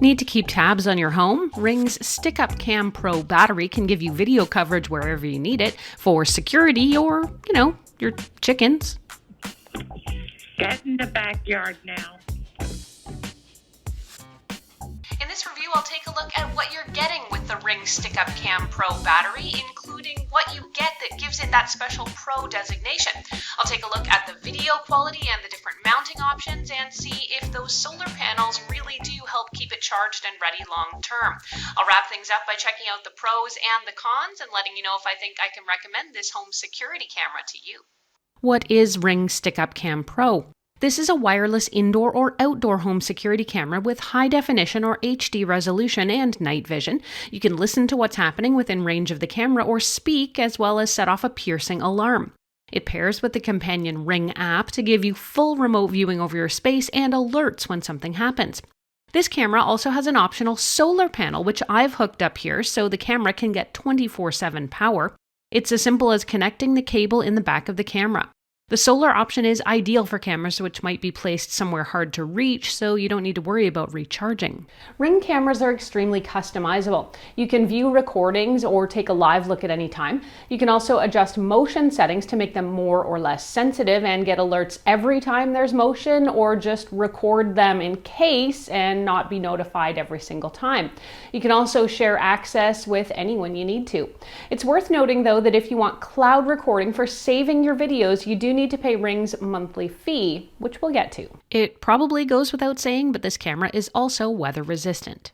Need to keep tabs on your home? Ring's Stick-Up Cam Pro battery can give you video coverage wherever you need it for security or, your chickens. Get in the backyard now. In this review, I'll take a look at what you're getting with the Ring Stick-Up Cam Pro battery, including what you get that gives it that special Pro designation. I'll take a look at the video quality and the different mounting options and see if those solar panels really do help keep it charged and ready long term. I'll wrap things up by checking out the pros and the cons and letting you know if I think I can recommend this home security camera to you. What is Ring Stick-Up Cam Pro? This is a wireless indoor or outdoor home security camera with high definition or HD resolution and night vision. You can listen to what's happening within range of the camera or speak, as well as set off a piercing alarm. It pairs with the companion Ring app to give you full remote viewing over your space and alerts when something happens. This camera also has an optional solar panel, which I've hooked up here so the camera can get 24/7 power. It's as simple as connecting the cable in the back of the camera. The solar option is ideal for cameras which might be placed somewhere hard to reach, so you don't need to worry about recharging. Ring cameras are extremely customizable. You can view recordings or take a live look at any time. You can also adjust motion settings to make them more or less sensitive and get alerts every time there's motion, or just record them in case and not be notified every single time. You can also share access with anyone you need to. It's worth noting though that if you want cloud recording for saving your videos, you do need to pay Ring's monthly fee, which we'll get to. It probably goes without saying, but this camera is also weather resistant.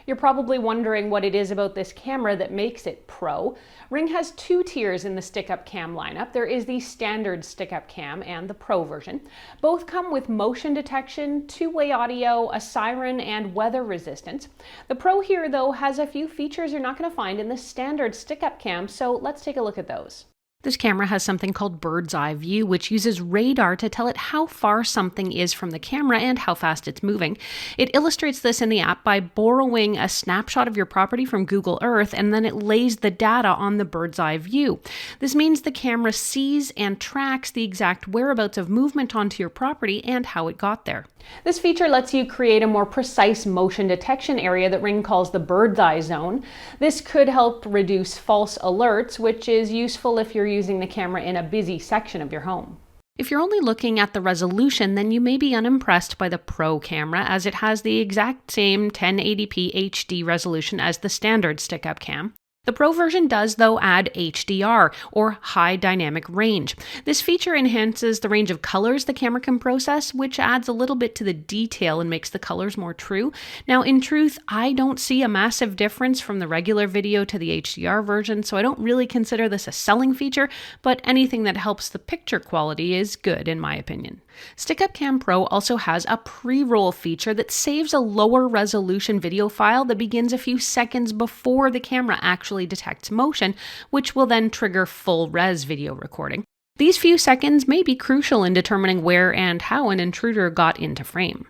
You're probably wondering what it is about this camera that makes it pro. Ring has two tiers in the Stick-Up Cam lineup. There is the standard Stick-Up Cam and the Pro version. Both come with motion detection, two-way audio, a siren, and weather resistance. The Pro here, though, has a few features you're not going to find in the standard Stick-Up Cam, so let's take a look at those. This camera has something called bird's eye view, which uses radar to tell it how far something is from the camera and how fast it's moving. It illustrates this in the app by borrowing a snapshot of your property from Google Earth, and then it lays the data on the bird's eye view. This means the camera sees and tracks the exact whereabouts of movement onto your property and how it got there. This feature lets you create a more precise motion detection area that Ring calls the bird's eye zone. This could help reduce false alerts, which is useful if you're using the camera in a busy section of your home. If you're only looking at the resolution, then you may be unimpressed by the Pro camera, as it has the exact same 1080p HD resolution as the standard Stick-Up Cam. The Pro version does, though, add HDR, or High Dynamic Range. This feature enhances the range of colors the camera can process, which adds a little bit to the detail and makes the colors more true. Now, in truth, I don't see a massive difference from the regular video to the HDR version, so I don't really consider this a selling feature, but anything that helps the picture quality is good, in my opinion. Stick-Up Cam Pro also has a pre-roll feature that saves a lower resolution video file that begins a few seconds before the camera actually detects motion, which will then trigger full res video recording. These few seconds may be crucial in determining where and how an intruder got into frame.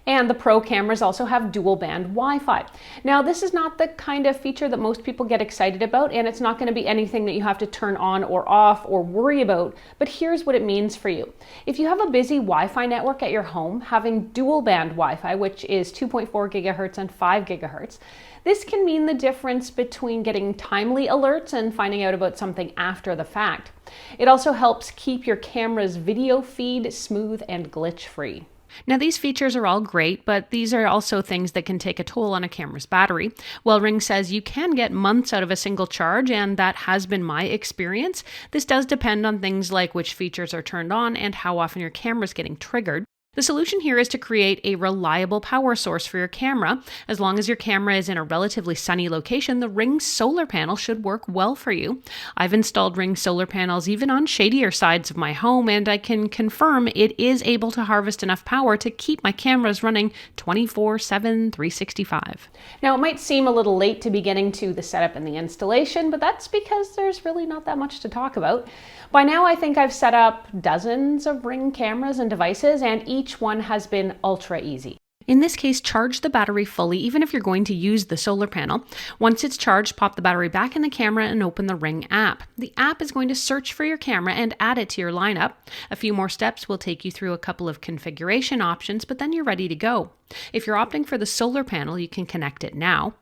And the Pro cameras also have dual band Wi-Fi. Now, this is not the kind of feature that most people get excited about, and it's not going to be anything that you have to turn on or off or worry about, but here's what it means for you. If you have a busy Wi-Fi network at your home, having dual band Wi-Fi, which is 2.4 gigahertz and 5 gigahertz, this can mean the difference between getting timely alerts and finding out about something after the fact. It also helps keep your camera's video feed smooth and glitch-free. Now, these features are all great, but these are also things that can take a toll on a camera's battery. While Ring says you can get months out of a single charge, and that has been my experience, this does depend on things like which features are turned on and how often your camera's getting triggered. The solution here is to create a reliable power source for your camera. As long as your camera is in a relatively sunny location, the Ring solar panel should work well for you. I've installed Ring solar panels even on shadier sides of my home, and I can confirm it is able to harvest enough power to keep my cameras running 24/7, 365. Now, it might seem a little late to be getting to the setup and the installation, but that's because there's really not that much to talk about. By now, I think I've set up dozens of Ring cameras and devices, and each one has been ultra easy. In this case, charge the battery fully, even if you're going to use the solar panel. Once it's charged, pop the battery back in the camera and open the Ring app. The app is going to search for your camera and add it to your lineup. A few more steps will take you through a couple of configuration options, but then you're ready to go. If you're opting for the solar panel, you can connect it now.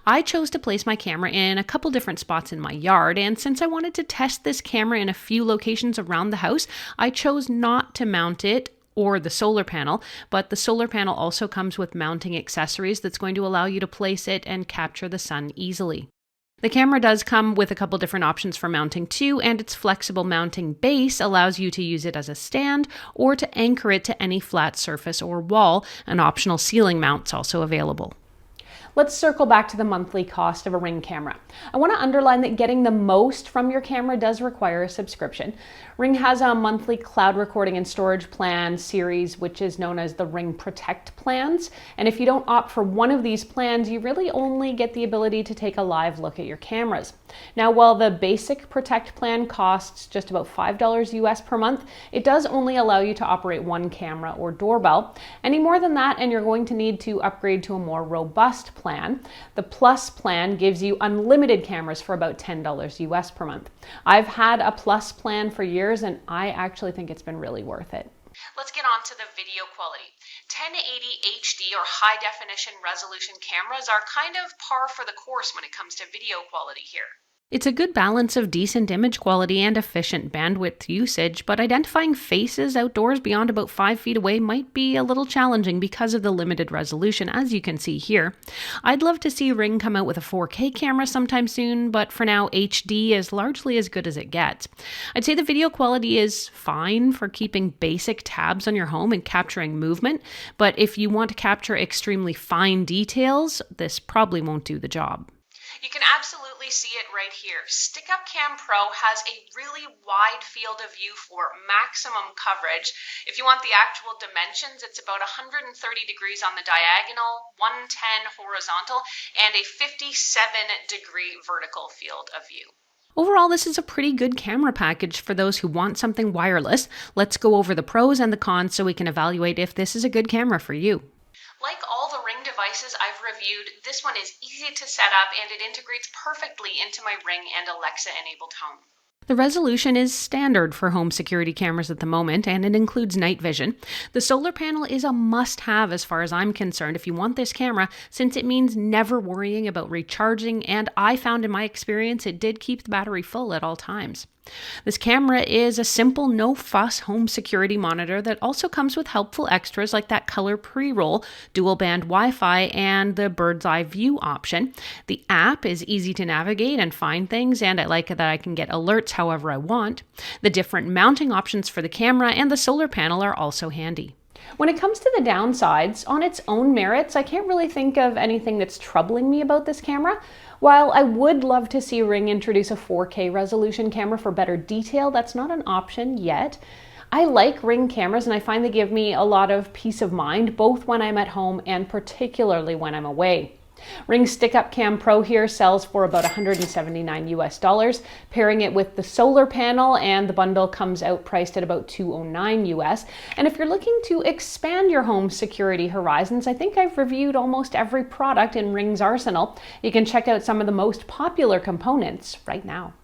I chose to place my camera in a couple different spots in my yard, and since I wanted to test this camera in a few locations around the house, I chose not to mount it or the solar panel, but the solar panel also comes with mounting accessories that's going to allow you to place it and capture the sun easily. The camera does come with a couple different options for mounting too, and its flexible mounting base allows you to use it as a stand or to anchor it to any flat surface or wall. An optional ceiling mount's also available. Let's circle back to the monthly cost of a Ring camera. I want to underline that getting the most from your camera does require a subscription. Ring has a monthly cloud recording and storage plan series, which is known as the Ring Protect plans. And if you don't opt for one of these plans, you really only get the ability to take a live look at your cameras. Now, while the basic Protect plan costs just about $5 US per month, it does only allow you to operate one camera or doorbell. Any more than that, and you're going to need to upgrade to a more robust plan. The Plus plan gives you unlimited cameras for about $10 US per month. I've had a Plus plan for years, and I actually think it's been really worth it. Let's get on to the video quality. 1080 HD or high definition resolution cameras are kind of par for the course when it comes to video quality here. It's a good balance of decent image quality and efficient bandwidth usage, but identifying faces outdoors beyond about 5 feet away might be a little challenging because of the limited resolution, as you can see here. I'd love to see Ring come out with a 4K camera sometime soon, but for now, HD is largely as good as it gets. I'd say the video quality is fine for keeping basic tabs on your home and capturing movement, but if you want to capture extremely fine details, this probably won't do the job. You can absolutely see it right here. StickUp Cam Pro has a really wide field of view for maximum coverage. If you want the actual dimensions, it's about 130 degrees on the diagonal, 110 horizontal, and a 57-degree vertical field of view. Overall, this is a pretty good camera package for those who want something wireless. Let's go over the pros and the cons so we can evaluate if this is a good camera for you. Like all the Ring devices I've reviewed, this one is easy to set up and it integrates perfectly into my Ring and Alexa-enabled home. The resolution is standard for home security cameras at the moment, and it includes night vision. The solar panel is a must-have as far as I'm concerned if you want this camera, since it means never worrying about recharging, and I found in my experience it did keep the battery full at all times. This camera is a simple, no-fuss home security monitor that also comes with helpful extras like that color pre-roll, dual-band Wi-Fi, and the bird's eye view option. The app is easy to navigate and find things, and I like that I can get alerts however I want. The different mounting options for the camera and the solar panel are also handy. When it comes to the downsides, on its own merits, I can't really think of anything that's troubling me about this camera. While I would love to see Ring introduce a 4K resolution camera for better detail, that's not an option yet. I like Ring cameras and I find they give me a lot of peace of mind, both when I'm at home and particularly when I'm away. Ring StickUp Cam Pro here sells for about $179 US, pairing it with the solar panel, and the bundle comes out priced at about $209 US. And if you're looking to expand your home security horizons, I think I've reviewed almost every product in Ring's arsenal. You can check out some of the most popular components right now.